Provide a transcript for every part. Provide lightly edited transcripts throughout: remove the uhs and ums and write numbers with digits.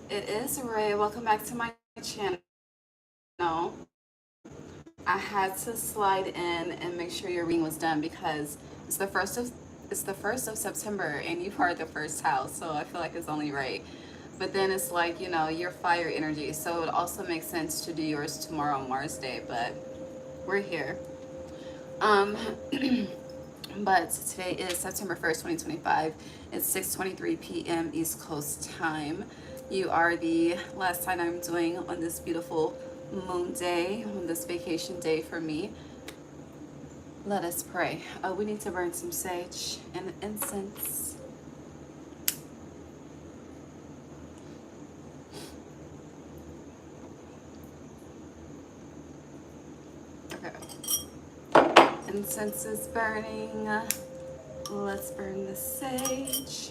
It is Ray. Welcome back to my channel. I had to slide in and make sure your reading was done because it's the first of September and you are the first house, so I feel like it's only right. But then it's like, your fire energy, so it also makes sense to do yours tomorrow on Mars Day, but we're here. Um but today is September 1st, 2025. It's 6:23 p.m. East Coast time. You are the last time I'm doing on this beautiful moon day, on this vacation day for me. Let us pray. We need to burn some sage and incense. Okay. Incense is burning. Let's burn the sage.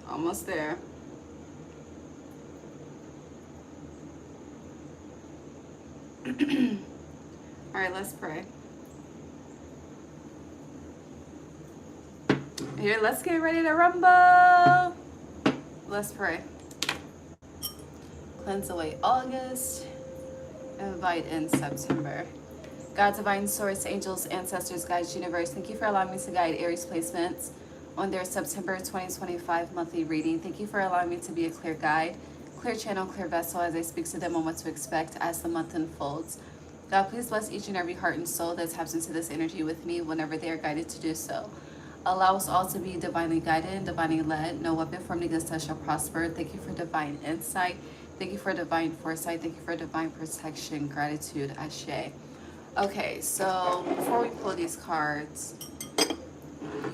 Almost there. All right, let's pray. Here, let's get ready to rumble. Let's pray. Cleanse away August. Invite in September. God, divine source, angels, ancestors, guides, universe, thank you for allowing me to guide Aries placements on their September 2025 monthly reading. Thank you for allowing me to be a clear guide, clear channel, clear vessel as I speak to them on what to expect as the month unfolds. God, please bless each and every heart and soul that taps into this energy with me whenever they are guided to do so. Allow us all to be divinely guided and divinely led. No weapon formed against us shall prosper. Thank you for divine insight. Thank you for divine foresight. Thank you for divine protection. Gratitude. Ashe. Okay, so before we pull these cards,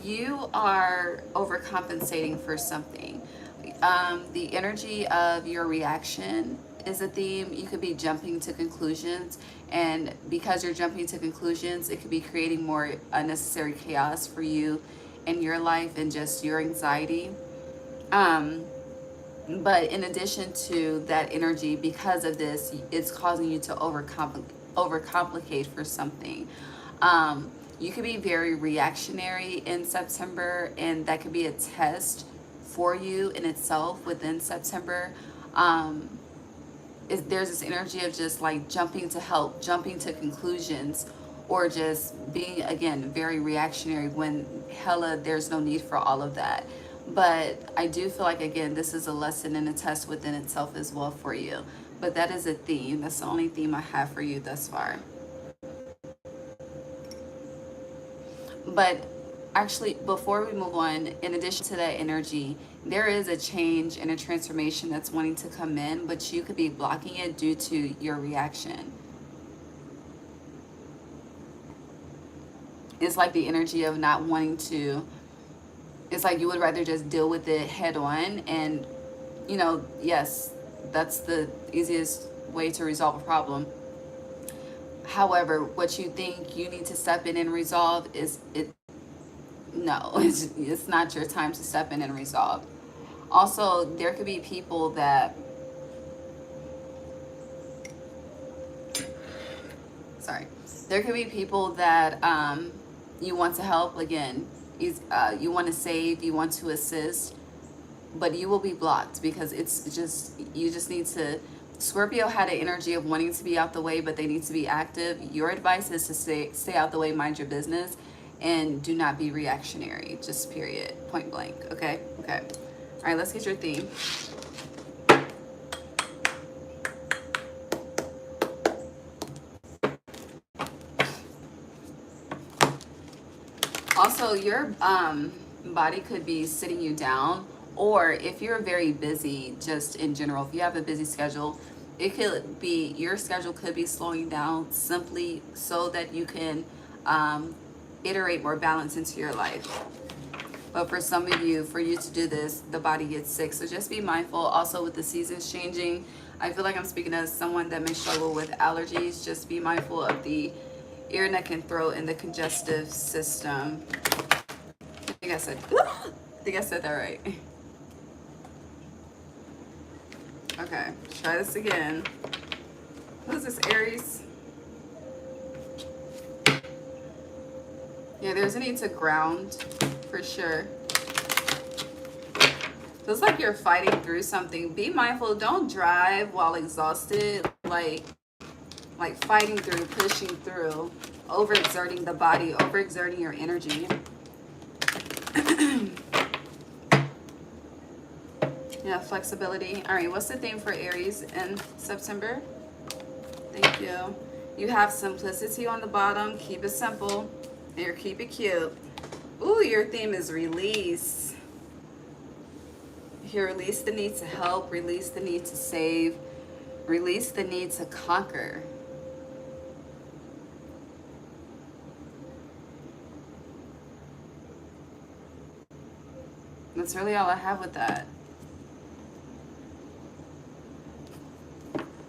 you are overcompensating for something. The energy of your reaction is a theme. You could be jumping to conclusions, and because you're jumping to conclusions, it could be creating more unnecessary chaos for you in your life and just your anxiety. But in addition to that energy, because of this, it's causing you to overcomplicate for something. You could be very reactionary in September, and that could be a test for you in itself within September. There's this energy of just like jumping to help, jumping to conclusions, or just being, again, very reactionary when hella there's no need for all of that. But I do feel like, again, this is a lesson and a test within itself as well for you. But that is a theme. That's the only theme I have for you thus far. But actually, before we move on, in addition to that energy, there is a change and a transformation that's wanting to come in, but you could be blocking it due to your reaction. It's like the energy of not wanting to, it's like you would rather just deal with it head on. And, yes, that's the easiest way to resolve a problem. However, what you think you need to step in and resolve is no, it's not your time to step in and resolve. Also, there could be people that, sorry, there could be people that you want to help. Again, you want to save, you want to assist, but you will be blocked because it's just, you just need to. Scorpio had an energy of wanting to be out the way, but they need to be active. Your advice is to stay out the way, mind your business, and do not be reactionary. Just period, point blank. Okay. All right, let's get your theme. Also, your body could be sitting you down, or if you're very busy, just in general, if you have a busy schedule, it could be, your schedule could be slowing down simply so that you can iterate more balance into your life. But for some of you, for you to do this, the body gets sick. So just be mindful. Also, with the seasons changing, I feel like I'm speaking as someone that may struggle with allergies. Just be mindful of the ear, neck, and throat and the congestive system. I think I said that right. Okay, try this again. Who's this, Aries? Yeah, there's a need to ground for sure. Feels like you're fighting through something. Be mindful. Don't drive while exhausted. Like fighting through, pushing through, overexerting the body, overexerting your energy. Yeah, flexibility. All right, what's the theme for Aries in September? Thank you. You have simplicity on the bottom. Keep it simple. Here, keep it cute. Ooh, your theme is release. Here, release the need to help, release the need to save, release the need to conquer. That's really all I have with that.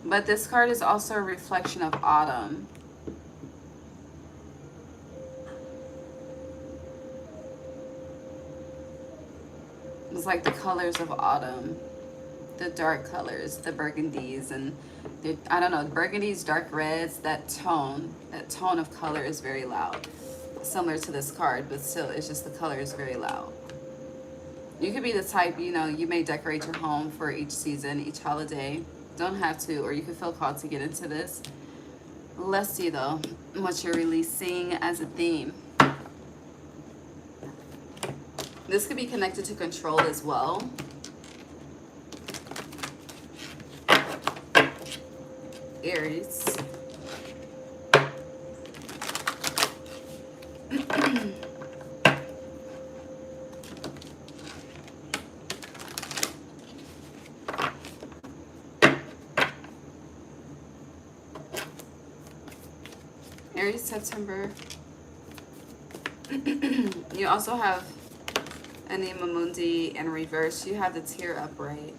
But this card is also a reflection of autumn. It's like the colors of autumn, the dark colors, the burgundies, and I don't know, burgundies, dark reds, that tone of color is very loud. Similar to this card, but still, it's just the color is very loud. You could be the type, you know, you may decorate your home for each season, each holiday. Don't have to, or you could feel called to get into this. Let's see though, what you're releasing as a theme. This could be connected to control as well. Aries. Aries, September. You also have Anima Mundi in reverse. You have the tear upright.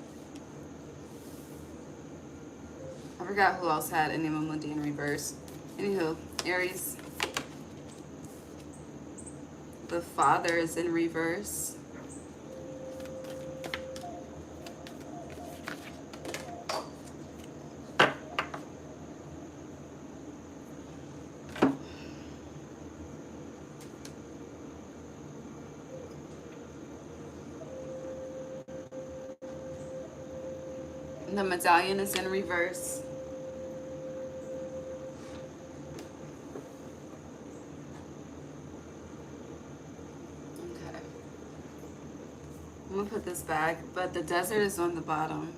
I forgot who else had Anima Mundi in reverse. Anywho, Aries. The Father is in reverse. The Medallion is in reverse. Okay. I'm gonna put this back, but the Desert is on the bottom.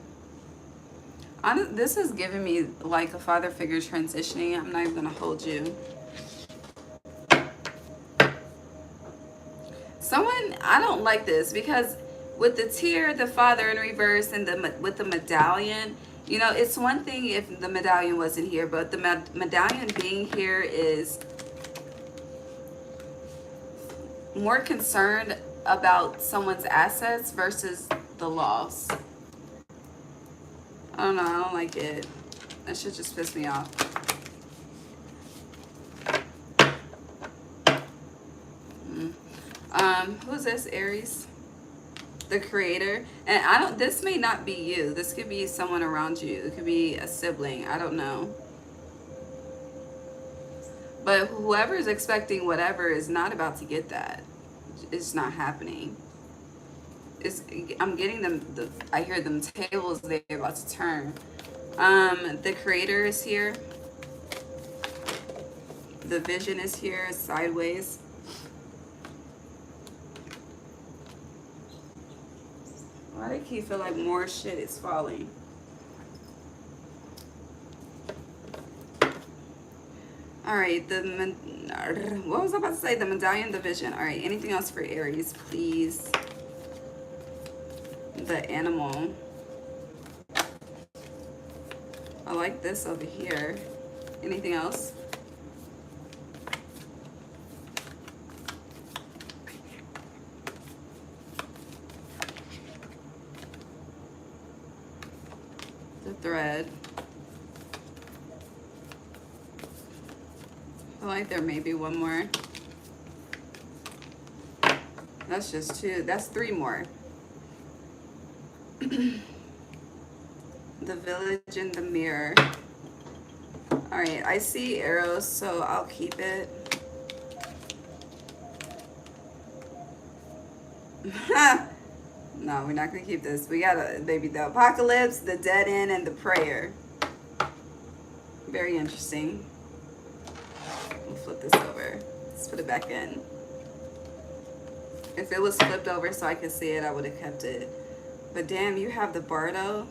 This is giving me like a father figure transitioning. I'm not even gonna hold you. Someone, I don't like this because with the tear, the Father in reverse, and with the medallion, you know, it's one thing if the medallion wasn't here, but the medallion being here is more concerned about someone's assets versus the loss. I don't know, I don't like it. That shit just pissed me off. Who's this, Aries? The Creator. And this may not be you. This could be someone around you. It could be a sibling. I don't know. But whoever's expecting whatever is not about to get that. It's not happening. I'm getting them, I hear them tables they're about to turn. The Creator is here. The Vision is here, sideways. Why do I keep feel like more shit is falling? All right, what was I about to say? The Medallion, the Vision. All right, anything else for Aries, please? The Animal. I like this over here. Anything else? The Thread. I feel like there may be one more. That's just two. That's three more. The Village in the Mirror. All right, I see arrows, so I'll keep it. No, we're not gonna keep this. We got maybe the Apocalypse, the Dead End, and the Prayer. Very interesting. We'll flip this over. Let's put it back in. If it was flipped over so I could see it, I would have kept it. But damn, you have the Bardo.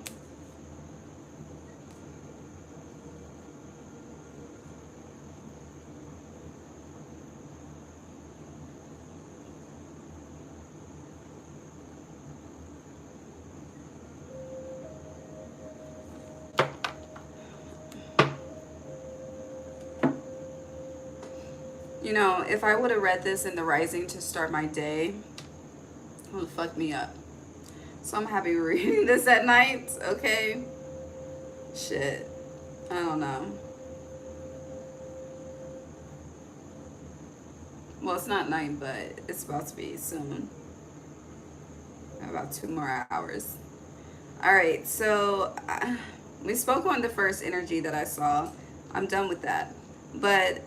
You know, if I would have read this in the rising to start my day, it would have fucked me up. So I'm happy we're reading this at night, okay? Shit. I don't know. Well, it's not night, but it's about to be soon. About 2 more hours. Alright, so we spoke on the first energy that I saw. I'm done with that. But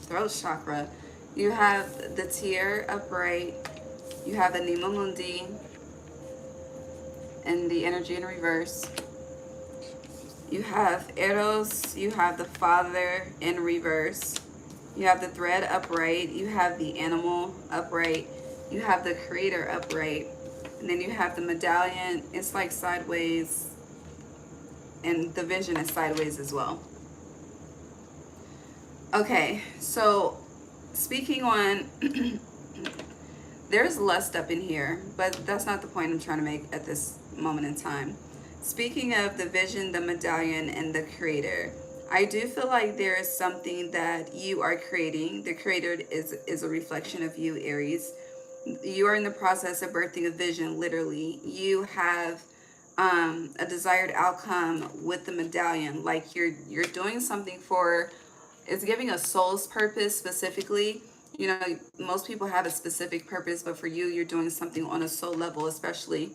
throat chakra, you have the tear upright, you have the Nima Mundi and the energy in reverse, you have Eros, you have the Father in reverse, you have the thread upright, you have the animal upright, you have the Creator upright, and then you have the medallion. It's like sideways, and the vision is sideways as well. Okay, so speaking on, there's lust up in here, but that's not the point I'm trying to make at this moment in time. Speaking of the vision, the medallion, and the Creator, I do feel like there is something that you are creating. The Creator is a reflection of you, Aries. You are in the process of birthing a vision, literally. You have a desired outcome with the medallion. Like you're doing something for... It's giving a soul's purpose specifically. You know, most people have a specific purpose, but for you, you're doing something on a soul level, especially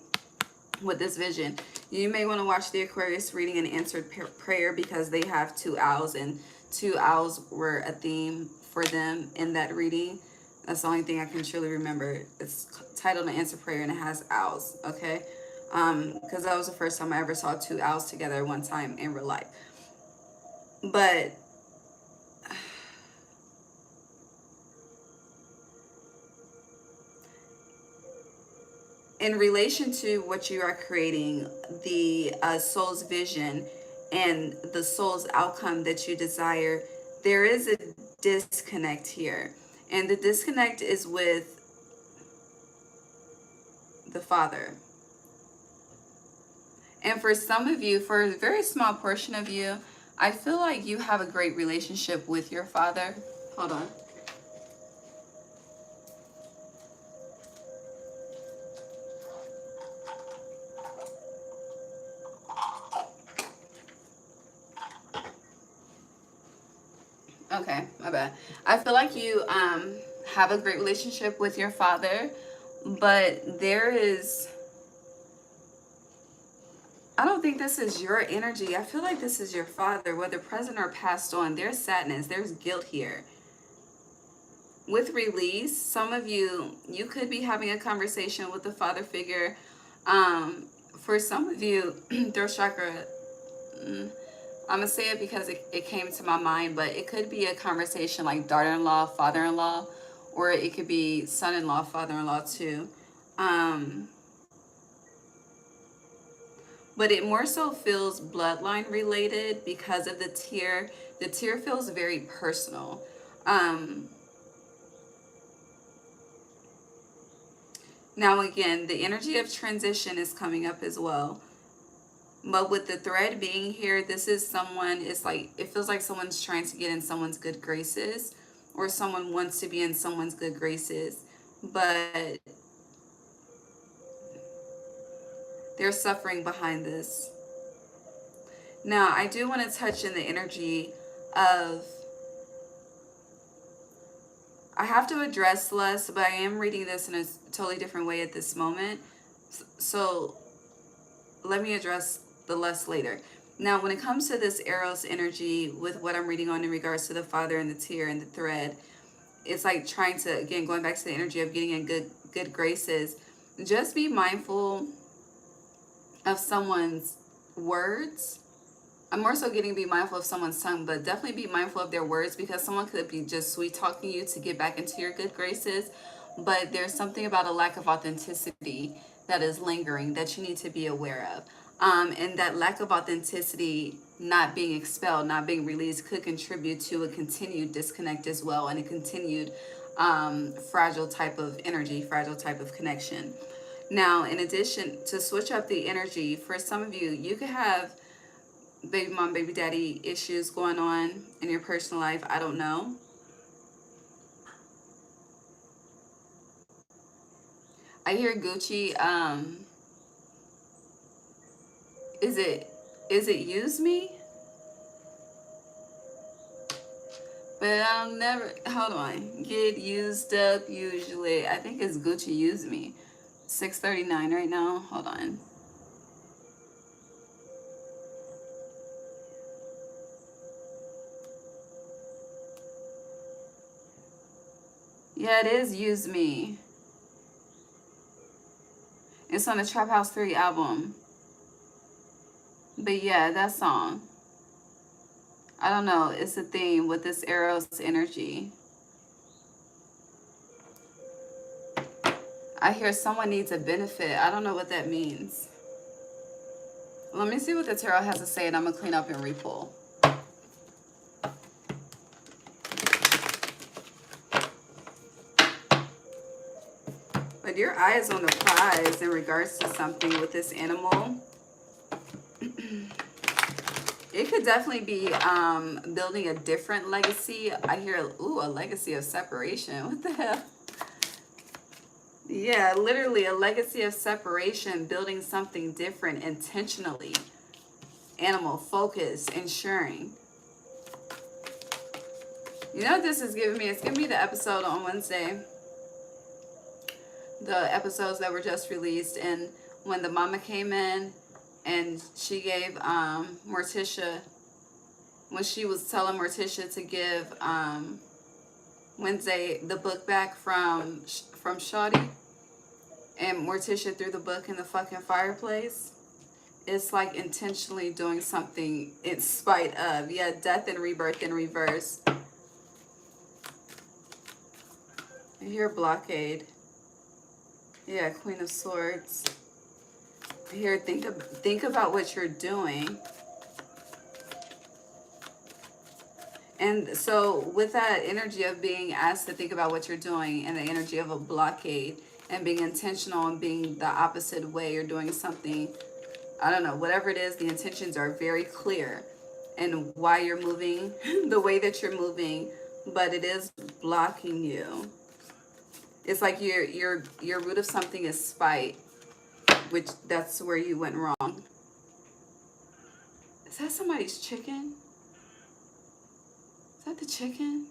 with this vision. You may want to watch the Aquarius reading and answered prayer, because they have 2 owls, and 2 owls were a theme for them in that reading. That's the only thing I can truly remember. It's titled An Answer Prayer, and it has owls, okay? Because that was the first time I ever saw 2 owls together at one time in real life. But in relation to what you are creating, the soul's vision and the soul's outcome that you desire, there is a disconnect here. And the disconnect is with the Father. And for some of you, for a very small portion of you, I feel like you have a great relationship with your Father. Hold on. Okay, my bad. I feel like you have a great relationship with your Father, but there is... I don't think this is your energy. I feel like this is your Father, whether present or passed on. There's sadness, there's guilt here. With release, some of you could be having a conversation with the Father figure. For some of you, throat chakra... I'm going to say it because it came to my mind, but it could be a conversation like daughter-in-law, father-in-law, or it could be son-in-law, father-in-law too. But it more so feels bloodline related because of the tear. The tear feels very personal. Now again, the energy of transition is coming up as well. But with the thread being here, this is someone, it's like, it feels like someone's trying to get in someone's good graces, or someone wants to be in someone's good graces, but they're suffering behind this. Now, I do want to touch in the energy of, I have to address lust, but I am reading this in a totally different way at this moment. So let me address the less later. Now, when it comes to this Eros energy, with what I'm reading on in regards to the Father and the tear and the thread, it's like trying to, again, going back to the energy of getting in good graces. Just be mindful of someone's words. I'm more so getting to be mindful of someone's tongue, but definitely be mindful of their words, because someone could be just sweet talking you to get back into your good graces, but there's something about a lack of authenticity that is lingering that you need to be aware of. And that lack of authenticity not being expelled, not being released, could contribute to a continued disconnect as well, and a continued fragile type of energy, fragile type of connection. Now, in addition, to switch up the energy, for some of you, you could have baby mom, baby daddy issues going on in your personal life. I don't know. I hear Gucci. Is it use me? But I'll never, hold on, get used up usually. I think it's Gucci use me. 6:39 right now. Hold on. Yeah, it is Use Me. It's on the Trap House 3 album. But yeah, that song. I don't know. It's a theme with this Eros energy. I hear someone needs a benefit. I don't know what that means. Let me see what the tarot has to say, and I'm going to clean up and repull. But your eye is on the prize in regards to something with this animal. It could definitely be building a different legacy. I hear, ooh, a legacy of separation. What the hell? Yeah, literally a legacy of separation, building something different intentionally. Animal, focus, ensuring. You know what this is giving me? It's giving me the episode on Wednesday. The episodes that were just released, and when the mama came in and she gave Morticia, when she was telling Morticia to give Wednesday the book back from Shawty, and Morticia threw the book in the fucking fireplace. It's like intentionally doing something in spite of. Yeah, death and rebirth in reverse. I hear blockade. Yeah, Queen of Swords. Here, think about what you're doing. And so with that energy of being asked to think about what you're doing, and the energy of a blockade, and being intentional and being the opposite way, you're doing something, I don't know, whatever it is, the intentions are very clear, and why you're moving the way that you're moving, but it is blocking you. It's like your root of something is spite, which that's where you went wrong. Is that somebody's chicken? Is that the chicken?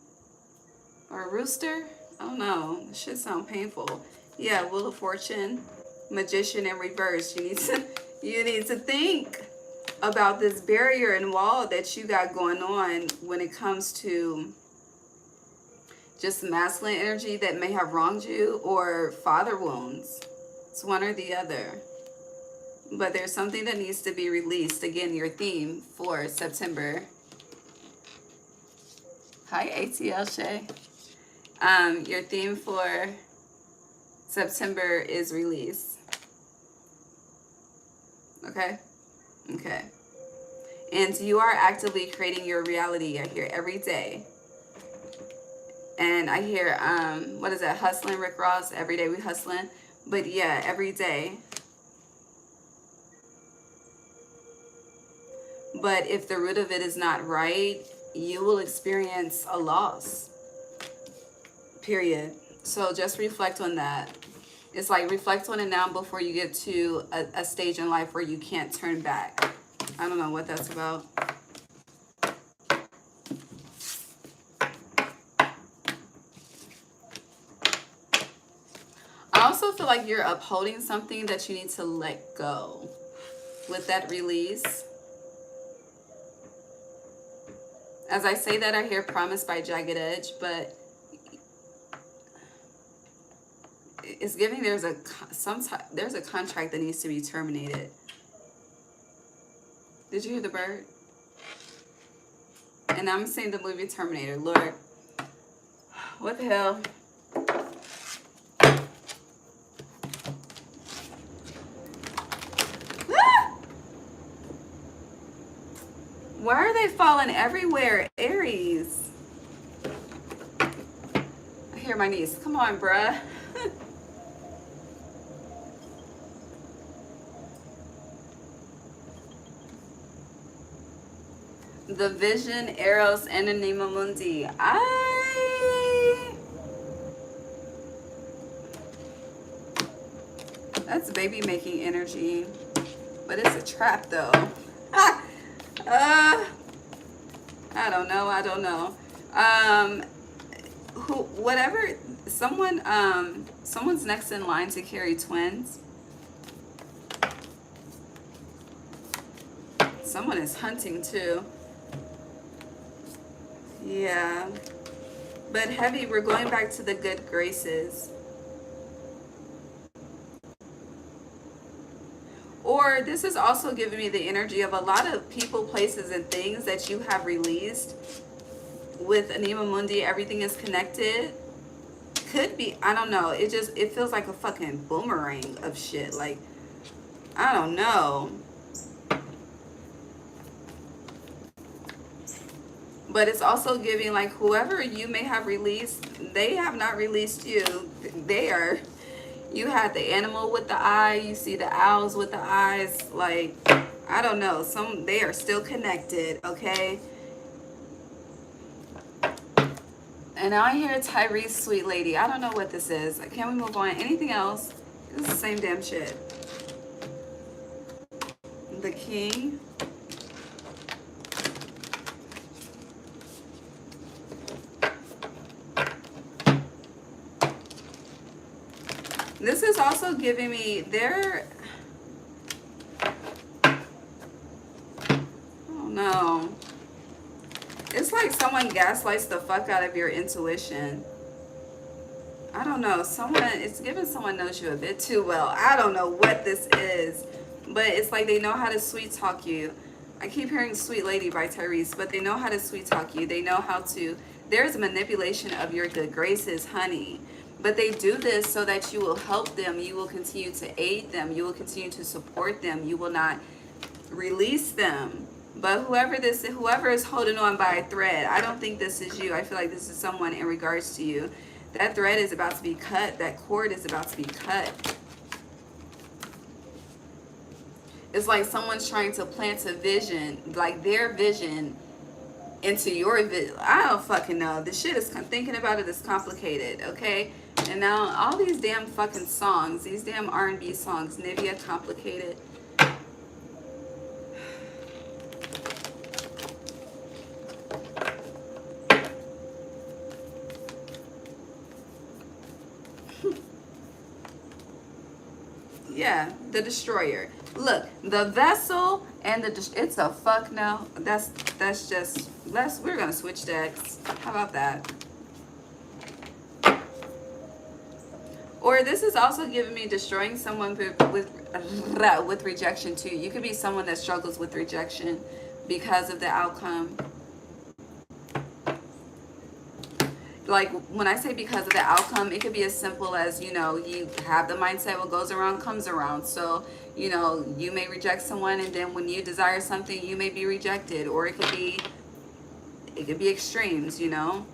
Or a rooster? I don't know. This shit sound painful. Yeah, Wheel of Fortune, Magician in reverse. You need to think about this barrier and wall that you got going on when it comes to just masculine energy that may have wronged you, or father wounds. It's one or the other. But there's something that needs to be released. Again, your theme for September. Hi, ATL Shay. Your theme for September is release. Okay? Okay. And you are actively creating your reality, I hear, every day. And I hear, what is that, hustling, Rick Ross, every day we hustling. But yeah, every day. But if the root of it is not right, you will experience a loss. Period. So just reflect on that. It's like reflect on it now before you get to a stage in life where you can't turn back. I don't know what that's about. I also feel like you're upholding something that you need to let go. with that release. As I say that, I hear promise by Jagged Edge, but it's giving there's a contract that needs to be terminated. Did you hear the bird? And I'm seeing the movie Terminator. Lord, what the hell? Why are they falling everywhere, Aries? I hear my niece. Come on, bruh. The Vision, Eros, and Anima Mundi. That's baby making energy. But it's a trap though. I don't know. Someone's next in line to carry twins. Someone is hunting too. Yeah. But heavy, we're going back to the good graces. Or this is also giving me the energy of a lot of people, places, and things that you have released. With Anima Mundi, everything is connected. Could be, I don't know. It feels like a fucking boomerang of shit. Like, I don't know. But it's also giving like whoever you may have released, they have not released you. You had the animal with the eye, you see the owls with the eyes, like, I don't know, they are still connected, okay? And now I hear Tyrese, sweet lady. I don't know what this is. Can we move on? Anything else? This is the same damn shit. The king. This is also giving me oh no. It's like someone gaslights the fuck out of your intuition. I don't know. It's giving someone knows you a bit too well. I don't know what this is. But it's like they know how to sweet talk you. I keep hearing Sweet Lady by Tyrese, but they know how to sweet talk you. They know how to. There's manipulation of your good graces, honey. But they do this so that you will help them. You will continue to aid them. You will continue to support them. You will not release them. But whoever is holding on by a thread, I don't think this is you. I feel like this is someone in regards to you. That thread is about to be cut. That cord is about to be cut. It's like someone's trying to plant a vision, like their vision, into your vision. I don't fucking know. This shit is, thinking about it is complicated, okay? And now all these damn fucking songs, these damn R&B songs, Nivea, complicated. Yeah, the destroyer. Look, the vessel and it's a fuck no. That's just, we're gonna switch decks. How about that? Or this is also giving me destroying someone with rejection too. You could be someone that struggles with rejection because of the outcome. Like when I say because of the outcome, it could be as simple as, you know, you have the mindset what goes around comes around. So, you know, you may reject someone, and then when you desire something, you may be rejected. Or it could be extremes, you know.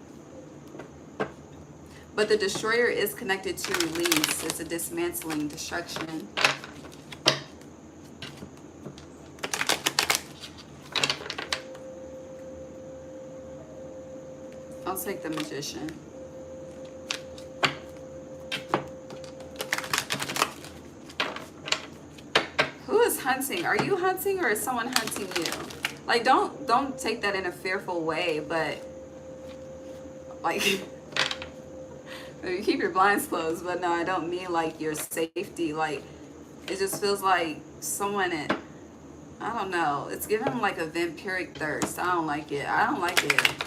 But the destroyer is connected to release. It's a dismantling, destruction. I'll take the Magician. Who is hunting? Are you hunting or is someone hunting you? Like, don't take that in a fearful way, but like you keep your blinds closed. But no, I don't mean like your safety. Like, it just feels like someone I don't know. It's giving like a vampiric thirst. I don't like it. I don't like it.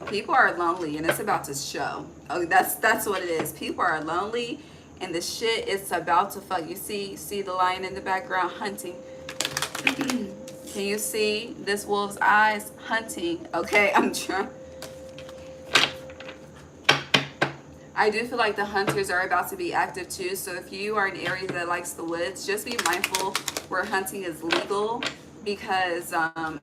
People are lonely and it's about to show. Oh, that's what it is. People are lonely and the shit is about to fuck. You see the lion in the background hunting. Can you see this wolf's eyes hunting? Okay, I'm trying. I do feel like the hunters are about to be active too. So if you are an Aries that likes the woods, just be mindful where hunting is legal, because I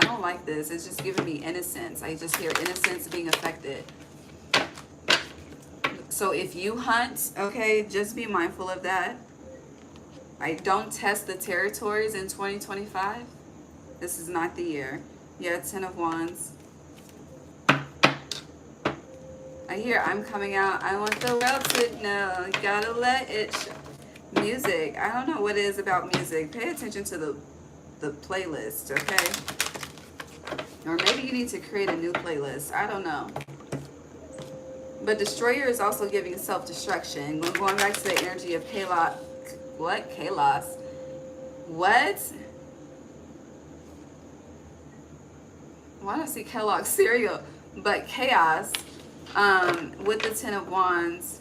don't like this. It's just giving me innocence. I just hear innocence being affected. So if you hunt, okay, just be mindful of that. I don't test the territories in 2025. This is not the year. Yeah, 10 of Wands. I hear I'm coming out. I want the world to know. You gotta let it show. Music. I don't know what it is about music. Pay attention to the playlist, okay? Or maybe you need to create a new playlist. I don't know. But Destroyer is also giving self-destruction. Going back to the energy of chaos. What? Chaos? What? Why do I see Kellogg's cereal? But chaos. With the 10 of Wands,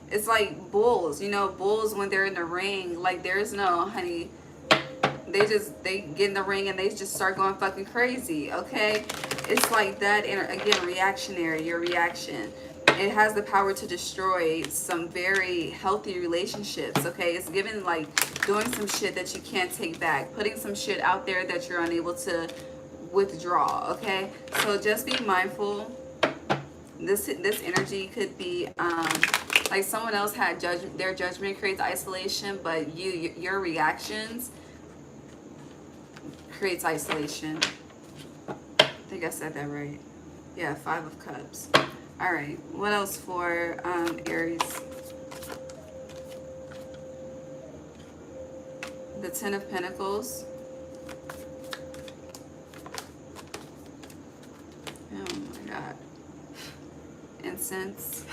it's like bulls, you know, bulls when they're in the ring, like there's no, honey, they get in the ring and they just start going fucking crazy, okay? It's like that, and again, reactionary, your reaction. It has the power to destroy some very healthy relationships, okay? It's given like doing some shit that you can't take back, putting some shit out there that you're unable to withdraw, okay? So just be mindful. This energy could be like someone else had their judgment creates isolation, but your reactions creates isolation. I think I said that right. Yeah, 5 of Cups. All right, what else for Aries? The 10 of Pentacles. Oh my God. Incense.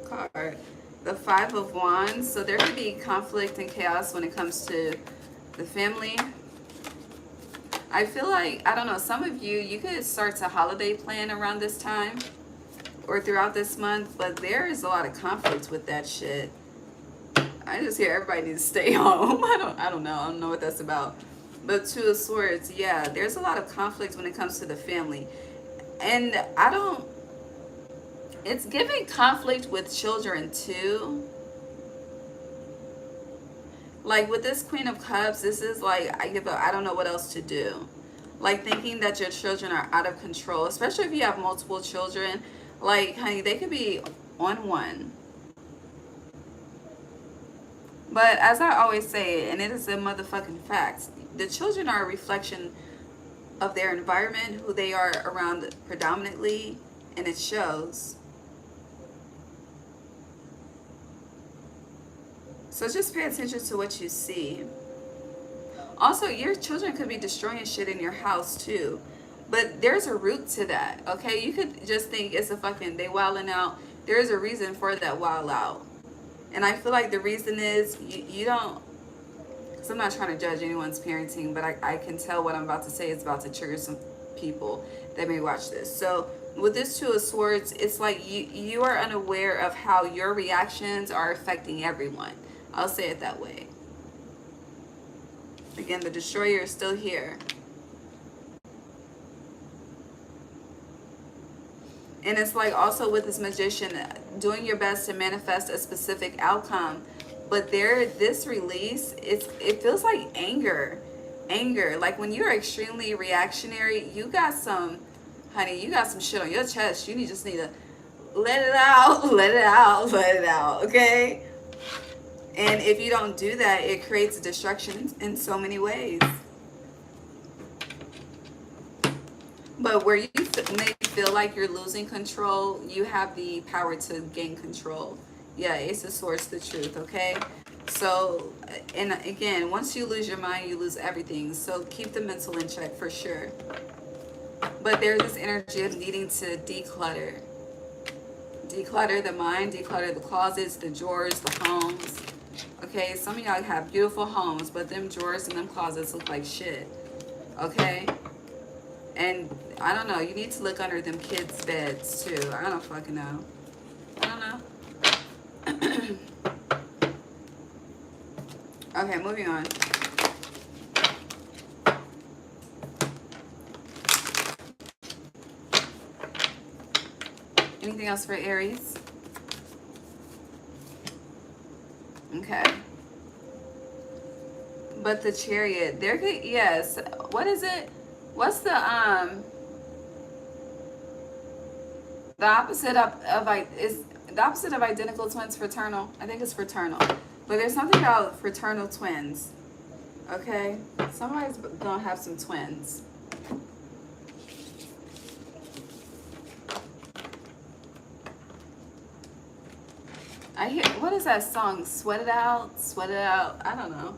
Card. The 5 of Wands. So there could be conflict and chaos when it comes to the family. I feel like, I don't know, some of you could start to holiday plan around this time or throughout this month, but there is a lot of conflict with that shit. I just hear everybody needs to stay home. I don't know what that's about. But 2 of Swords, yeah, there's a lot of conflict when it comes to the family. And it's giving conflict with children too. Like with this Queen of Cups, this is like, I give up, I don't know what else to do. Like thinking that your children are out of control, especially if you have multiple children. Like, honey, they could be on one. But as I always say, and it is a motherfucking fact, the children are a reflection of their environment, who they are around predominantly, and it shows. So just pay attention to what you see. Also, your children could be destroying shit in your house too. But there's a root to that, okay? You could just think it's a fucking, they wilding out. There's a reason for that wild out. And I feel like the reason is you don't, because I'm not trying to judge anyone's parenting, but I can tell what I'm about to say is about to trigger some people that may watch this. So with this 2 of Swords, it's like you are unaware of how your reactions are affecting everyone. I'll say it that way. Again, the Destroyer is still here. And it's like also with this Magician, doing your best to manifest a specific outcome. But this release, it feels like anger. Like when you're extremely reactionary, you got some, honey, you got some shit on your chest. You just need to let it out, let it out, let it out, okay? And if you don't do that, it creates destruction in so many ways. But where you may feel like you're losing control, you have the power to gain control. Yeah, Ace of Swords, the truth, okay? So, and again, once you lose your mind, you lose everything. So keep the mental in check for sure. But there's this energy of needing to declutter. Declutter the mind, declutter the closets, the drawers, the homes. Okay, some of y'all have beautiful homes, but them drawers and them closets look like shit. Okay? And I don't know, you need to look under them kids' beds too. I don't fucking know. I don't know. Okay, moving on. Anything else for Aries? Okay. But the Chariot, there could, yes. What is it? What's the opposite is the opposite of identical twins fraternal? I think it's fraternal. But there's something about fraternal twins. Okay? Somebody's gonna have some twins. I hear, what is that song? Sweat it out, sweat it out. I don't know.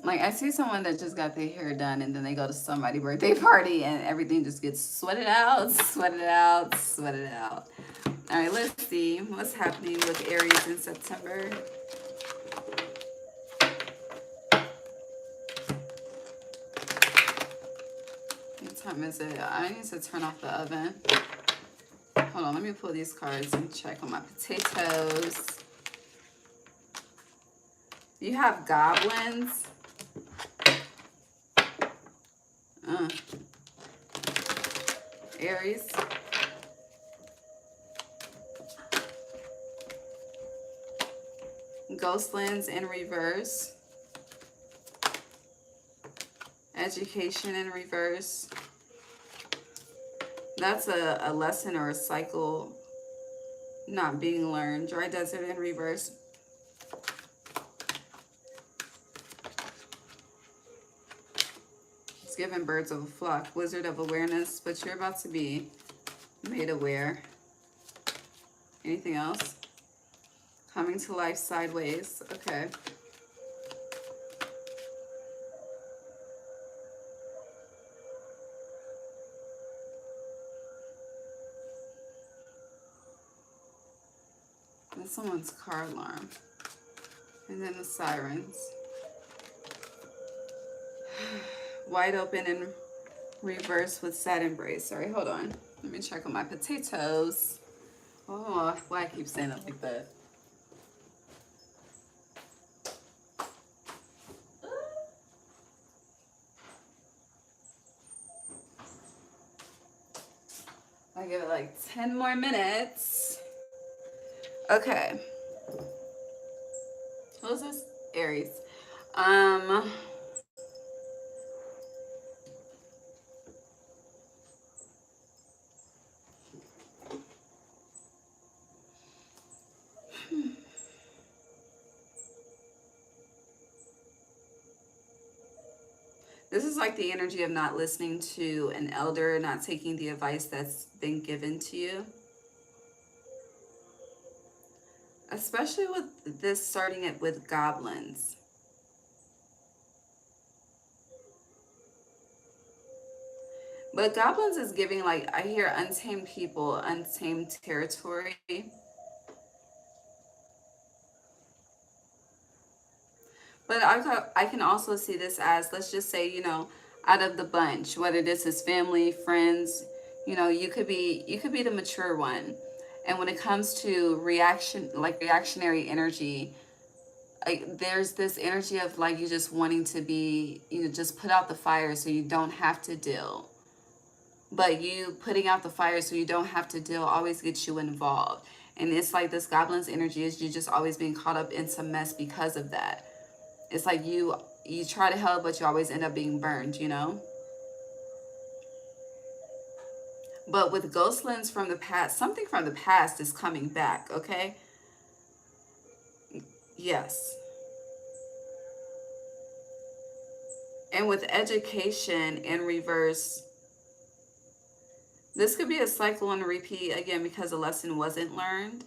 Like, I see someone that just got their hair done and then they go to somebody's birthday party and everything just gets sweated out, sweated out, sweated out. All right, let's see what's happening with Aries in September. What time is it? I need to turn off the oven. Hold on, let me pull these cards and check on my potatoes. You have goblins. Aries. Ghostlands in reverse. Education in reverse. That's a lesson or a cycle not being learned. Dry desert in reverse. It's giving birds of a flock. Wizard of awareness, but you're about to be made aware. Anything else? Coming to life sideways. Okay. That's someone's car alarm. And then the sirens. Wide open in reverse with sad embrace. Sorry, hold on. Let me check on my potatoes. Oh, why I keep saying it like that? I give it like 10 more minutes. Okay. Who's this? Aries. This is like the energy of not listening to an elder, not taking the advice that's been given to you. Especially with this starting it with goblins. But goblins is giving, like, I hear untamed people, untamed territory. But I can also see this as, let's just say, you know, out of the bunch, whether this is family, friends, you know, you could be the mature one. And when it comes to reactionary energy, like, there's this energy of like you just wanting to be, you know, just put out the fire so you don't have to deal. But you putting out the fire so you don't have to deal always gets you involved. And it's like this goblin's energy is you just always being caught up in some mess because of that. It's like you try to help, but you always end up being burned, you know? But with ghostlands from the past, something from the past is coming back, okay? Yes. And with education in reverse, this could be a cycle on repeat, again, because a lesson wasn't learned.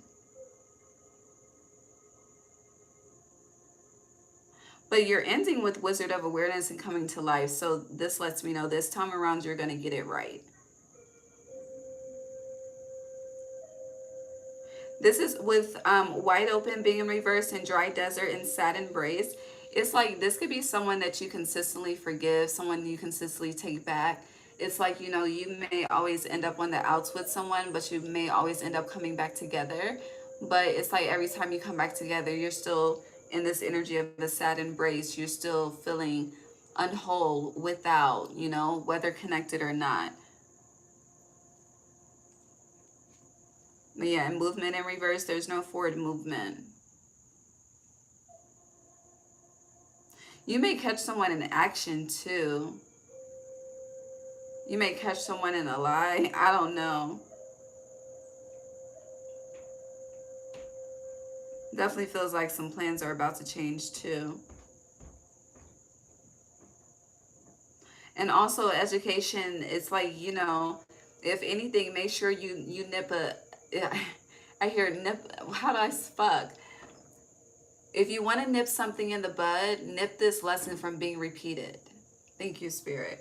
But you're ending with Wizard of Awareness and coming to life. So this lets me know this time around you're going to get it right. This is with Wide Open being in reverse and Dry Desert and Sad Embrace. It's like this could be someone that you consistently forgive, someone you consistently take back. It's like, you know, you may always end up on the outs with someone, but you may always end up coming back together. But it's like every time you come back together, you're still in this energy of a sad embrace. You're still feeling unwhole without, you know, whether connected or not. But yeah, in movement in reverse, there's no forward movement. You may catch someone in action too. You may catch someone in a lie. I don't know. Definitely feels like some plans are about to change too. And also education, it's like, you know, if anything, make sure you nip a, I hear nip, how do I fuck? If you want to nip something in the bud, nip this lesson from being repeated. Thank you, Spirit.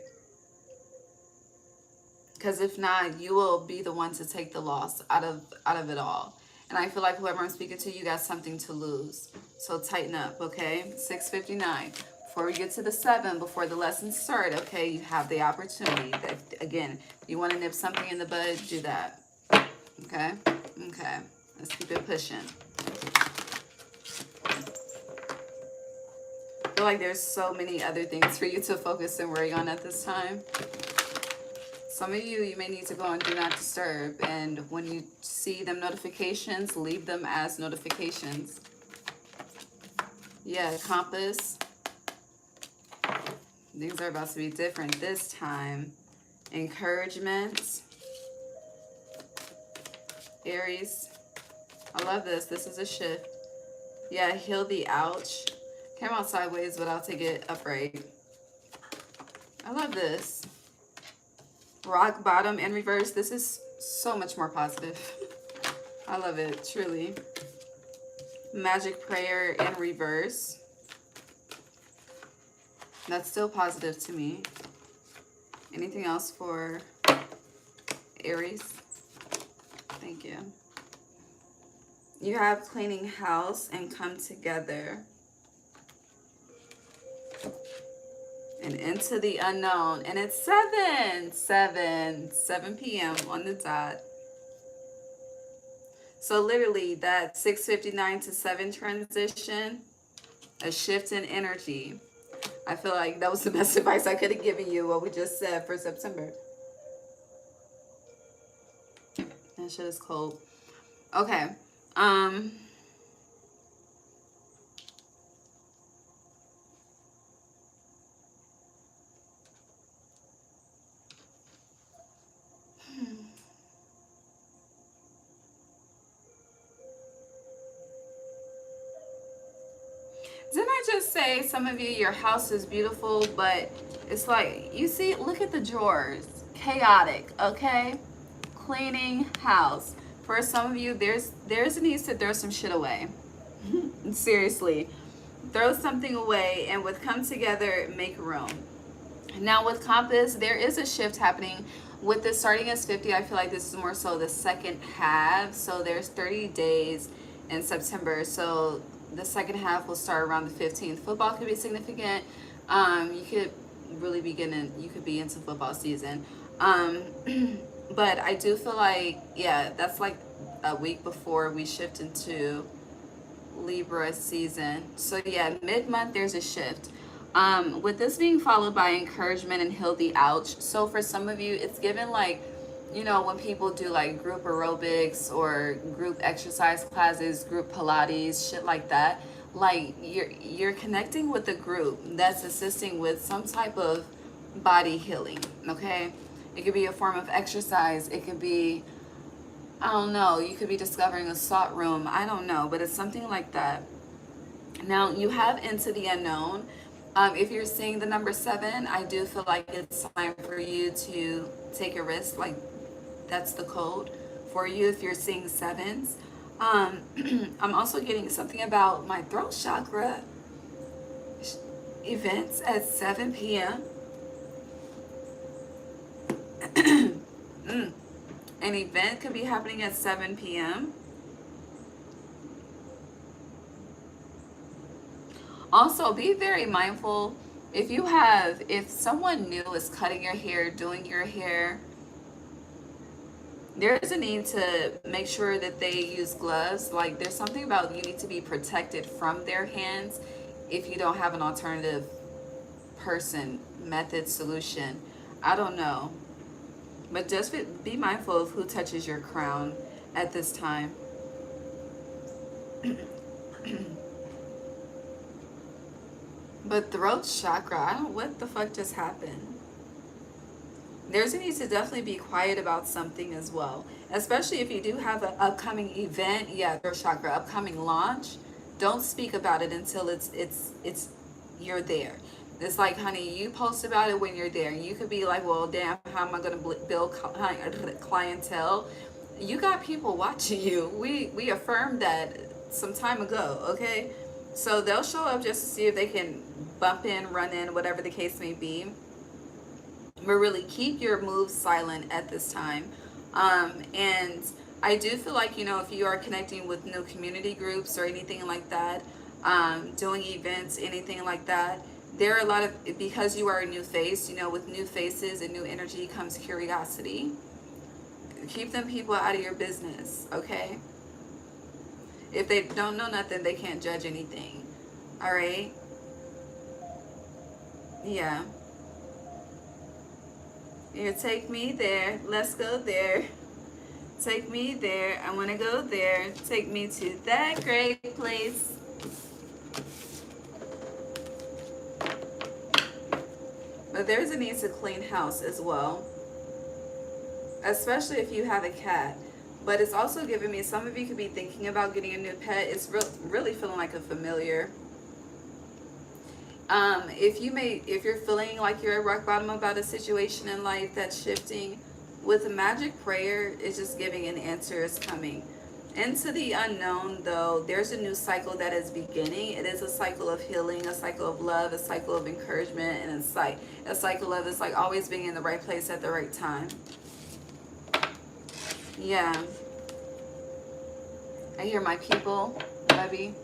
Because if not, you will be the one to take the loss out of it all. And I feel like whoever I'm speaking to, you got something to lose. So tighten up, okay? 6:59. Before we get to the 7, before the lessons start, okay, you have the opportunity. That, again, if you want to nip something in the bud, do that. Okay? Okay. Let's keep it pushing. I feel like there's so many other things for you to focus and worry on at this time. Some of you may need to go on Do Not Disturb. And when you see them notifications, leave them as notifications. Yeah, Compass. Things are about to be different this time. Encouragement. Aries. I love this. This is a shift. Yeah, heal the ouch. Came out sideways, but I'll take it upright. I love this. Rock bottom in reverse. This is so much more positive. I love it, truly. Magic prayer in reverse. That's still positive to me. Anything else for Aries? Thank you. You have cleaning house and come together. And into the unknown. And it's 7 p.m. on the dot. So literally that 6:59 to 7 transition, a shift in energy. I feel like that was the best advice I could have given you, what we just said for September. That shit is cold. Okay. Didn't I just say some of you, your house is beautiful, but it's like, you see, look at the drawers. Chaotic, okay? Cleaning house. For some of you, there's a need to throw some shit away. Seriously. Throw something away, and with come together, make room. Now with Compass, there is a shift happening. With this starting as 50, I feel like this is more so the second half. So there's 30 days in September. So the second half will start around the 15th. Football could be significant. You could really you could be into football season. But I do feel like, yeah, that's like a week before we shift into Libra season. So yeah, mid-month there's a shift. With this being followed by encouragement and heal the ouch. So for some of you, it's given like, you know, when people do like group aerobics or group exercise classes, group Pilates, shit like that, like you're connecting with a group that's assisting with some type of body healing, okay? It could be a form of exercise. It could be, I don't know, you could be discovering a salt room. I don't know, but it's something like that. Now you have Into the Unknown. If you're seeing the number 7, I do feel like it's time for you to take a risk. Like that's the code for you if you're seeing 7s. I'm also getting something about my throat chakra. Events at 7 p.m. An event could be happening at 7 p.m. Also, be very mindful if someone new is cutting your hair, doing your hair, there's a need to make sure that they use gloves. Like, there's something about you need to be protected from their hands if you don't have an alternative person, method, solution. I don't know. But just be mindful of who touches your crown at this time. But throat chakra, what the fuck just happened? There's a need to definitely be quiet about something as well. Especially if you do have an upcoming event, yeah, throat chakra, upcoming launch. Don't speak about it until you're there. It's like, honey, you post about it when you're there. You could be like, well, damn, how am I going to build clientele? You got people watching you. We affirmed that some time ago, okay? So they'll show up just to see if they can bump in, run in, whatever the case may be. But really keep your moves silent at this time. And I do feel like, you know, if you are connecting with new community groups or anything like that, doing events, anything like that, there are a lot of, because you are a new face, you know, with new faces and new energy comes curiosity. Keep them people out of your business, okay? If they don't know nothing, they can't judge anything. All right? Yeah. Here, take me there. Let's go there. Take me there. I want to go there. Take me to that great place. But there's a need to clean house as well. Especially if you have a cat. But it's also giving me, some of you could be thinking about getting a new pet. It's really feeling like a familiar. If you're feeling like you're at rock bottom about a situation in life that's shifting, with a magic prayer, it's just giving an answer is coming. Into the unknown, though, there's a new cycle that is beginning. It is a cycle of healing, a cycle of love, a cycle of encouragement, and a cycle of, it's like always being in the right place at the right time. Yeah. I hear my people, baby,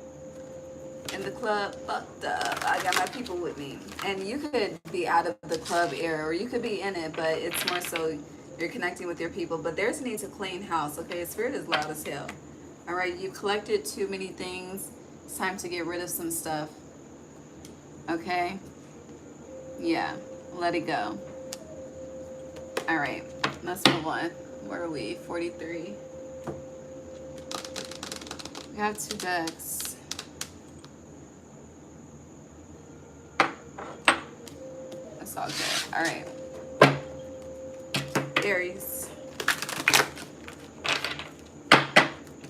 in the club, fucked up. I got my people with me. And you could be out of the club era, or you could be in it, but it's more so you're connecting with your people. But there's a need to clean house, okay? Spirit is loud as hell. All right, you've collected too many things. It's time to get rid of some stuff. Okay? Yeah, let it go. All right, let's move on. Where are we? 43. We have 2 decks. That's all good. All right. Aries.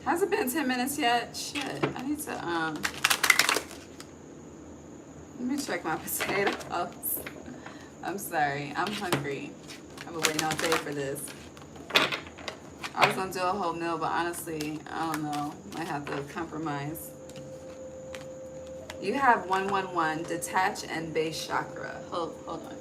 Has it been 10 minutes yet? Shit. I need to, let me check my potatoes. I'm sorry. I'm hungry. I've been waiting all day for this. I was gonna do a whole meal, but honestly, I don't know. I have to compromise. You have 111, detach and base chakra. Hold on.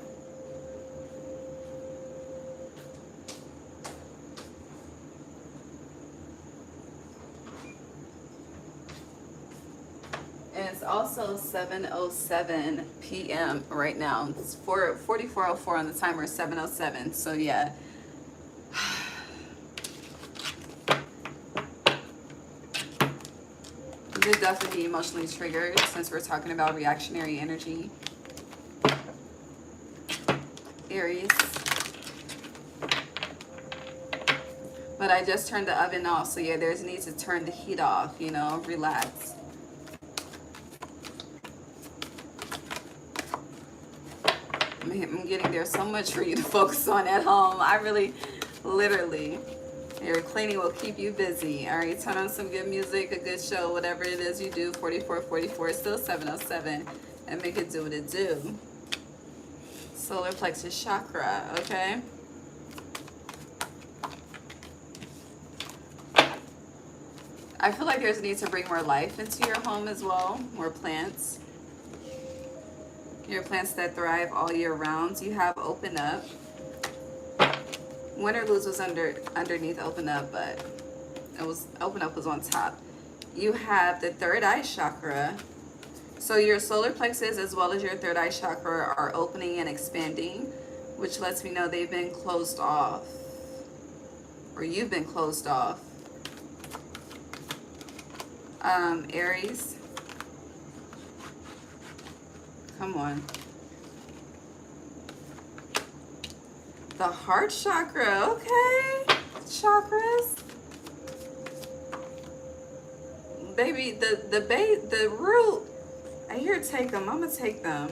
And it's also 7:07 p.m. right now. It's 44:04 on the timer, 7:07. So yeah. You could definitely be emotionally triggered since we're talking about reactionary energy. Aries. But I just turned the oven off, so yeah, there's a need to turn the heat off, you know, relax. I'm getting there so much for you to focus on at home. I really, literally, your cleaning will keep you busy. All right, turn on some good music, a good show, whatever it is you do. 44:44, still 7:07, and make it do what it do. Solar plexus chakra, okay? I feel like there's a need to bring more life into your home as well, more plants. Your plants that thrive all year round. You have open up. Win or lose was underneath open up, but it was open up was on top. You have the third eye chakra. So your solar plexus as well as your third eye chakra are opening and expanding, which lets me know they've been closed off, or you've been closed off. Aries, come on. The heart chakra, okay. Chakras. Baby, the root. I hear take them. I'm gonna take them.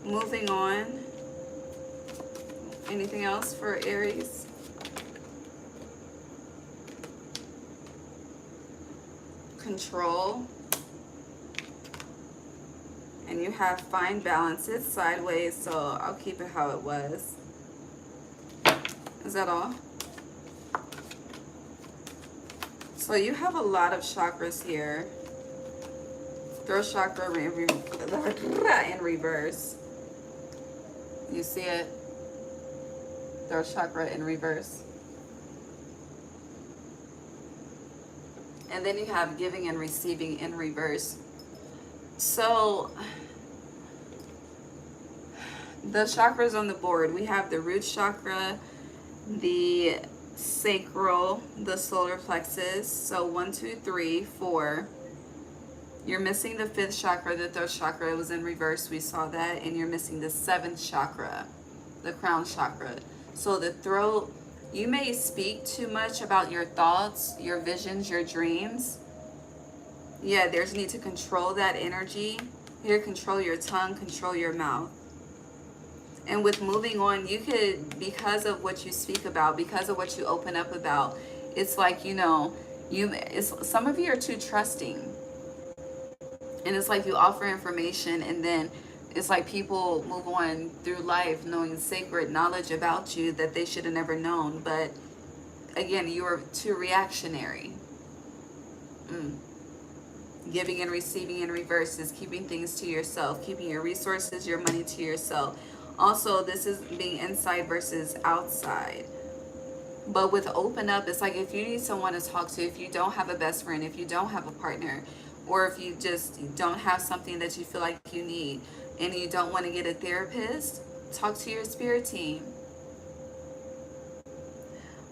Moving on. Anything else for Aries? Control. And you have fine balance. It's sideways, so I'll keep it how it was. Is that all? So you have a lot of chakras here. Throat chakra in reverse. You see it? Throat chakra in reverse. And then you have giving and receiving in reverse. So the chakras on the board, we have the root chakra, the sacral, the solar plexus. So 1, 2, 3, 4. You're missing the fifth chakra, the throat chakra. It was in reverse. We saw that. And you're missing the seventh chakra, the crown chakra. So the throat, you may speak too much about your thoughts, your visions, your dreams. Yeah, there's need to control that energy. Here, control your tongue, control your mouth. And with moving on, you could, because of what you speak about, because of what you open up about, it's like, you know, some of you are too trusting. And it's like you offer information and then it's like people move on through life knowing sacred knowledge about you that they should have never known. But again, you are too reactionary. Giving and receiving in reverse is keeping things to yourself, keeping your resources, your money to yourself. Also, this is being inside versus outside. But with open up, it's like if you need someone to talk to, if you don't have a best friend, if you don't have a partner, or if you just don't have something that you feel like you need and you don't want to get a therapist, talk to your spirit team.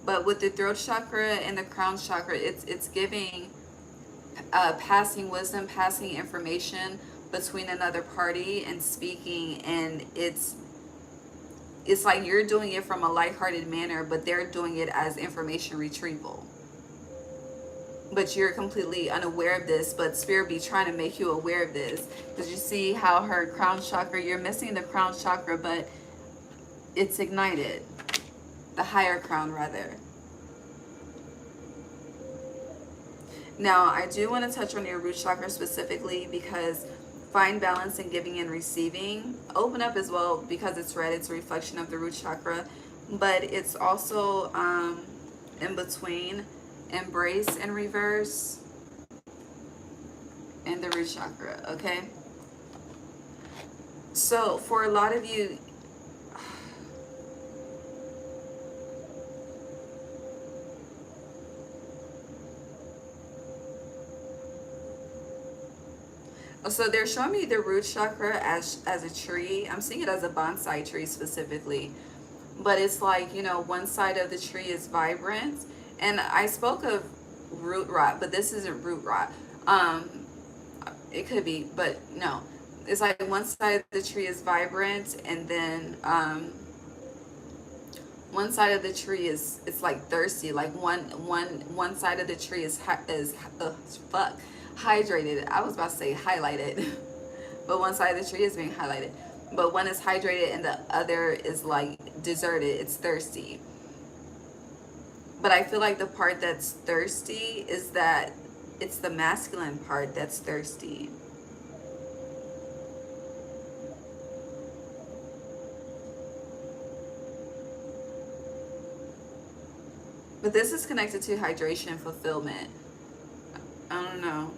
But with the throat chakra and the crown chakra, it's giving passing wisdom, passing information between another party and speaking, and it's like you're doing it from a lighthearted manner, but they're doing it as information retrieval. But you're completely unaware of this, but Spirit be trying to make you aware of this. Because you see how her crown chakra, you're missing the crown chakra, but it's ignited. The higher crown, rather. Now, I do want to touch on your root chakra specifically because find balance in giving and receiving. Open up as well because it's red. It's a reflection of the root chakra. But it's also in between. Embrace in reverse. And the root chakra, okay? So, for a lot of you, so they're showing me the root chakra as a tree. I'm seeing it as a bonsai tree specifically. But it's like, you know, one side of the tree is vibrant. And I spoke of root rot, but this isn't root rot. It could be, but no. It's like one side of the tree is vibrant, and then one side of the tree is, it's like thirsty. Like one side of the tree is hydrated. I was about to say highlighted, but one side of the tree is being highlighted. But one is hydrated and the other is like deserted. It's thirsty. But I feel like the part that's thirsty is that it's the masculine part that's thirsty. But this is connected to hydration and fulfillment. I don't know.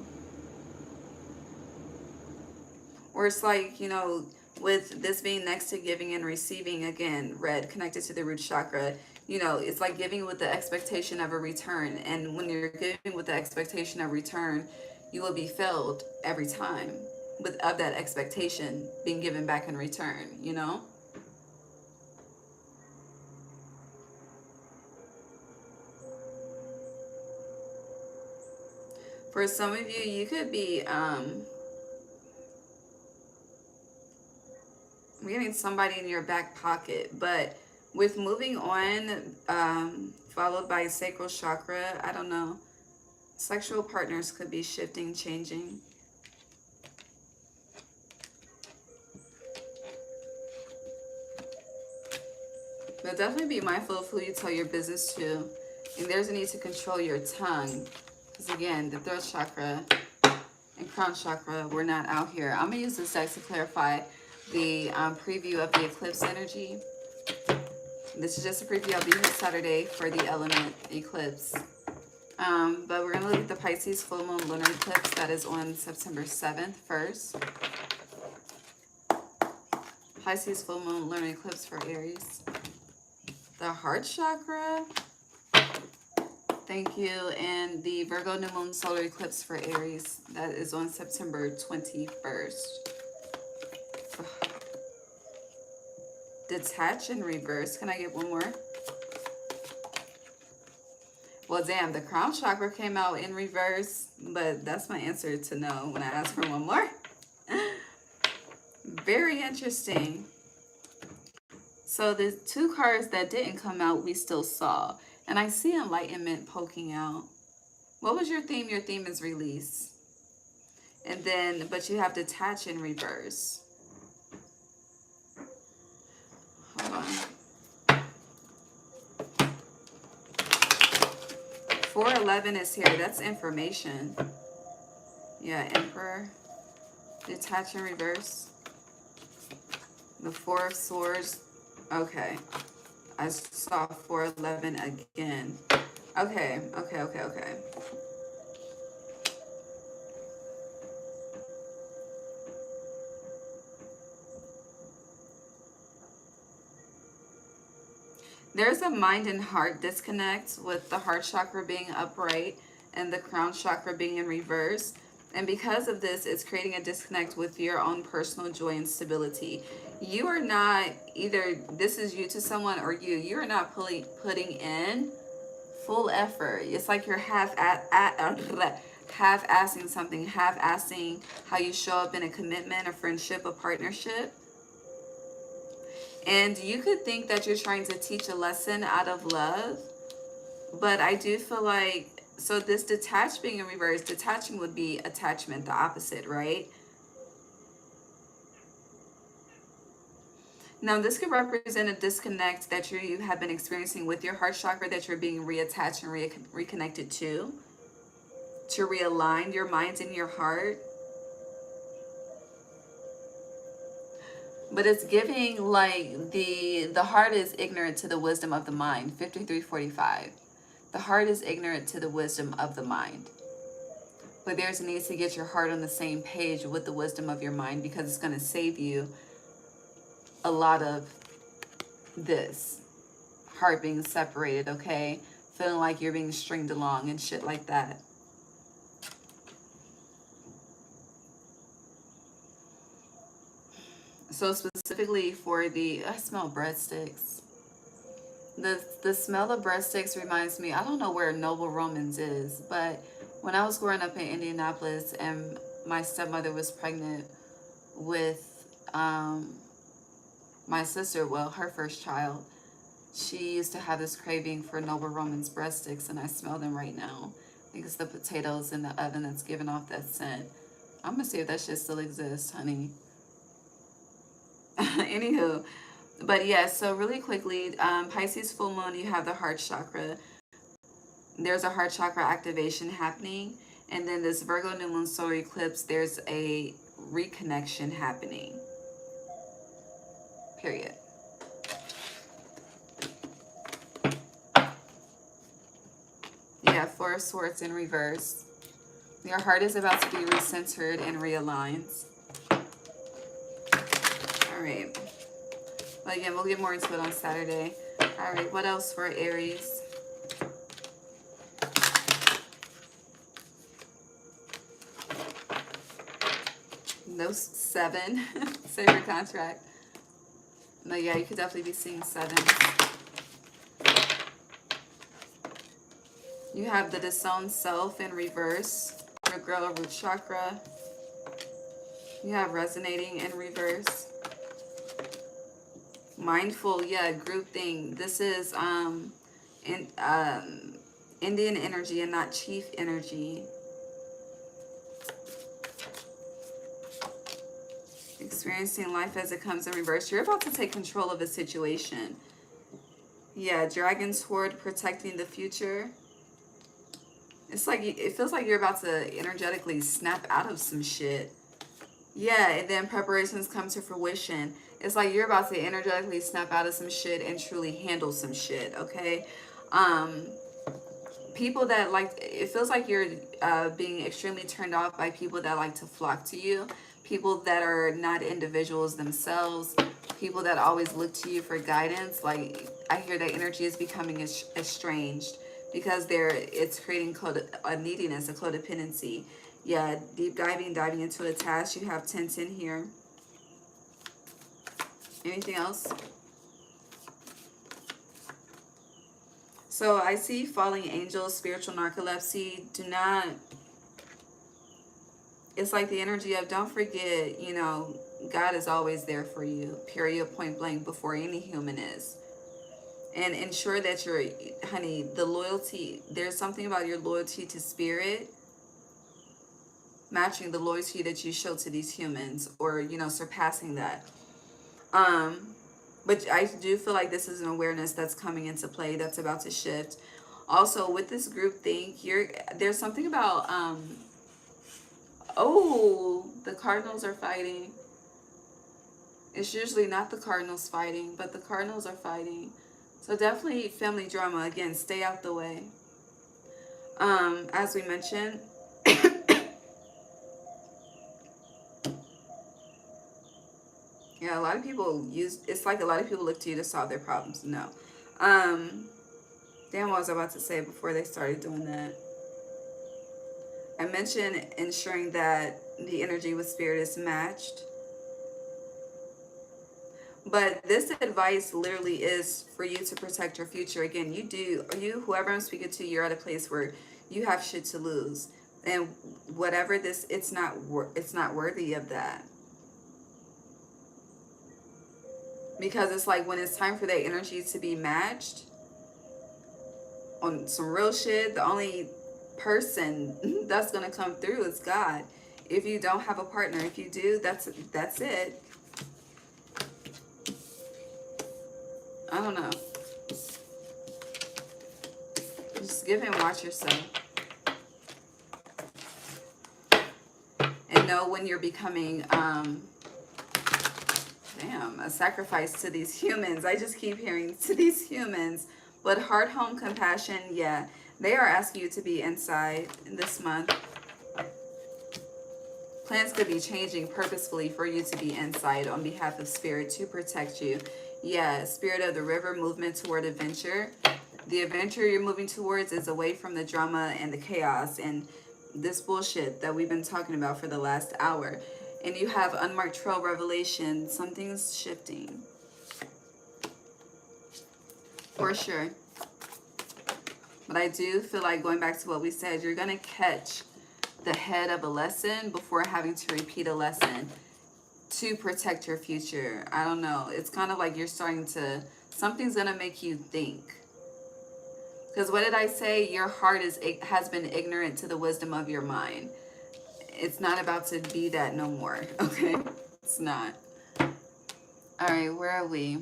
Or it's like, you know, with this being next to giving and receiving, again, red, connected to the root chakra, you know, it's like giving with the expectation of a return. And when you're giving with the expectation of return, you will be filled every time of that expectation being given back in return, you know? For some of you, you could be I'm getting somebody in your back pocket, but with moving on, followed by sacral chakra, I don't know. Sexual partners could be shifting, changing. But definitely be mindful of who you tell your business to. And there's a need to control your tongue. Because again, the throat chakra and crown chakra, we're not out here. I'm going to use this deck to clarify the preview of the eclipse energy. This is just a preview. I'll be here Saturday for the element eclipse. But we're going to look at the Pisces full moon lunar eclipse that is on September 7th first. Pisces full moon lunar eclipse for Aries. The heart chakra. Thank you. And the Virgo new moon solar eclipse for Aries that is on September 21st. Detach and reverse. Can I get one more? Well, damn, the crown chakra came out in reverse, but that's my answer to no when I ask for one more. Very interesting. So the two cards that didn't come out, we still saw. And I see enlightenment poking out. What was your theme? Your theme is release. And then, but you have detach in reverse. Hold on. 411 is here. That's information. Yeah, Emperor. Detach in reverse. The Four of Swords. Okay. I saw 411 again. Okay. There's a mind and heart disconnect with the heart chakra being upright and the crown chakra being in reverse. And because of this, it's creating a disconnect with your own personal joy and stability. You are not either, this is you to someone or you are not putting in full effort. It's like you're half-assing something, half-assing how you show up in a commitment, a friendship, a partnership. And you could think that you're trying to teach a lesson out of love, but I do feel like, so this detach being in reverse, detaching would be attachment, the opposite, right? Now, this could represent a disconnect that you have been experiencing with your heart chakra that you're being reattached and reconnected to realign your mind and your heart. But it's giving like the heart is ignorant to the wisdom of the mind, 5345. The heart is ignorant to the wisdom of the mind. But there's a need to get your heart on the same page with the wisdom of your mind because it's going to save you a lot of this. Heart being separated, okay? Feeling like you're being stringed along and shit like that. So specifically for the, I smell breadsticks. The smell of breadsticks reminds me, I don't know where Noble Romans is, but when I was growing up in Indianapolis and my stepmother was pregnant with my sister, well, her first child, she used to have this craving for Noble Romans breadsticks, and I smell them right now. I think it's the potatoes in the oven that's giving off that scent. I'm gonna see if that shit still exists, honey. Anywho, but yeah, so really quickly, Pisces full moon, you have the heart chakra. There's a heart chakra activation happening. And then this Virgo new moon solar eclipse, there's a reconnection happening. Period. of Swords in reverse. Your heart is about to be recentered and realigned. All right. But again, we'll get more into it on Saturday. All right, what else for Aries? No 7. Save your contract. No, yeah, you could definitely be seeing 7. You have the disowned self in reverse. Your girl root chakra. You have resonating in reverse. Mindful, yeah, group thing. This is Indian energy and not chief energy. Experiencing life as it comes in reverse. You're about to take control of a situation. Yeah, dragon sword protecting the future. It's like, it feels like you're about to energetically snap out of some shit. Yeah, and then preparations come to fruition. It's like you're about to energetically snap out of some shit and truly handle some shit, okay? People that like, it feels like you're being extremely turned off by people that like to flock to you. People that are not individuals themselves. People that always look to you for guidance. Like, I hear that energy is becoming estranged because it's creating a neediness, a codependency. Yeah, deep diving into a task. You have 10 here. Anything else? So I see falling angels, spiritual narcolepsy. Do not, it's like the energy of, don't forget, you know, God is always there for you, period, point blank, before any human is. And ensure that you're, honey, the loyalty, there's something about your loyalty to spirit matching the loyalty that you show to these humans, or, you know, surpassing that. But I do feel like this is an awareness that's coming into play, that's about to shift. Also, with this group thing, there's something about, oh, the Cardinals are fighting. It's usually not the Cardinals fighting, but the Cardinals are fighting. So definitely family drama. Again, stay out the way. As we mentioned, yeah, a lot of people it's like a lot of people look to you to solve their problems. No. Damn, what was I about to say before they started doing that? I mentioned ensuring that the energy with spirit is matched. But this advice literally is for you to protect your future. Again, whoever I'm speaking to, you're at a place where you have shit to lose. And whatever it's not worthy of that. Because it's like when it's time for that energy to be matched on some real shit, the only person that's going to come through is God. If you don't have a partner, if you do, that's it. I don't know. Just give and watch yourself. And know when you're becoming a sacrifice to these humans. I just keep hearing to these humans. But heart, home, compassion, yeah, they are asking you to be inside this month. Plans could be changing purposefully for you to be inside on behalf of spirit to protect you. Yeah, spirit of the river, movement toward adventure. The adventure you're moving towards is away from the drama and the chaos and this bullshit that we've been talking about for the last hour. And you have unmarked trail revelation. Something's shifting. For sure. But I do feel like, going back to what we said, you're going to catch the head of a lesson before having to repeat a lesson to protect your future. I don't know. It's kind of like you're starting to, something's going to make you think. Because what did I say? Your heart has been ignorant to the wisdom of your mind. It's not about to be that no more, okay? It's not. All right, where are we?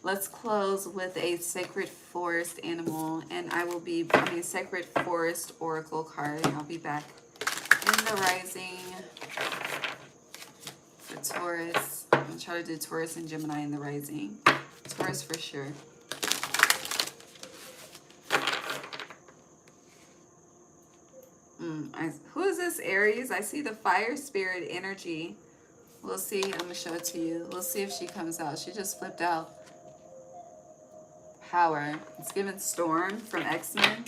Let's close with a sacred forest animal, and sacred forest oracle card. I'll be back in the rising for Taurus. I'm gonna try to do Taurus and Gemini in the rising. Taurus for sure. Who is this, Aries? I see the fire spirit energy. We'll see. I'm going to show it to you. We'll see if she comes out. She just flipped out. Power. It's given Storm from X-Men.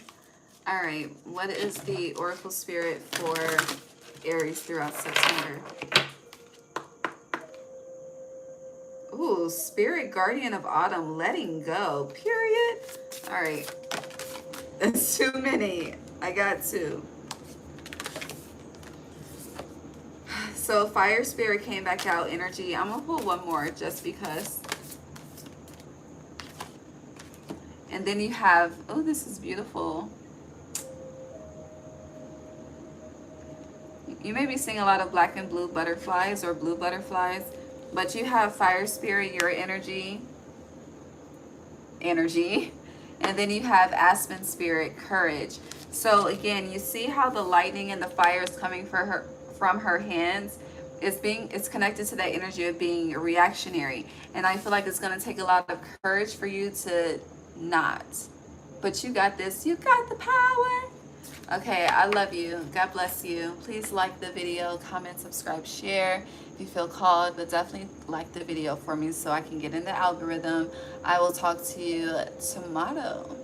All right. What is the Oracle Spirit for Aries throughout September? Ooh, Spirit Guardian of Autumn. Letting go. Period. All right. That's too many. I got two. So Fire Spirit came back out. Energy. I'm going to pull one more just because. And then you have, oh, this is beautiful. You may be seeing a lot of black and blue butterflies or blue butterflies, but you have Fire Spirit, your energy. And then you have Aspen Spirit, courage. So again, you see how the lightning and the fire is coming from her hands. It's connected to that energy of being reactionary. And I feel like it's going to take a lot of courage for you to not. But you got this. You got the power. Okay, I love you. God bless you. Please like the video, comment, subscribe, share if you feel called, but definitely like the video for me so I can get in the algorithm. I will talk to you tomorrow.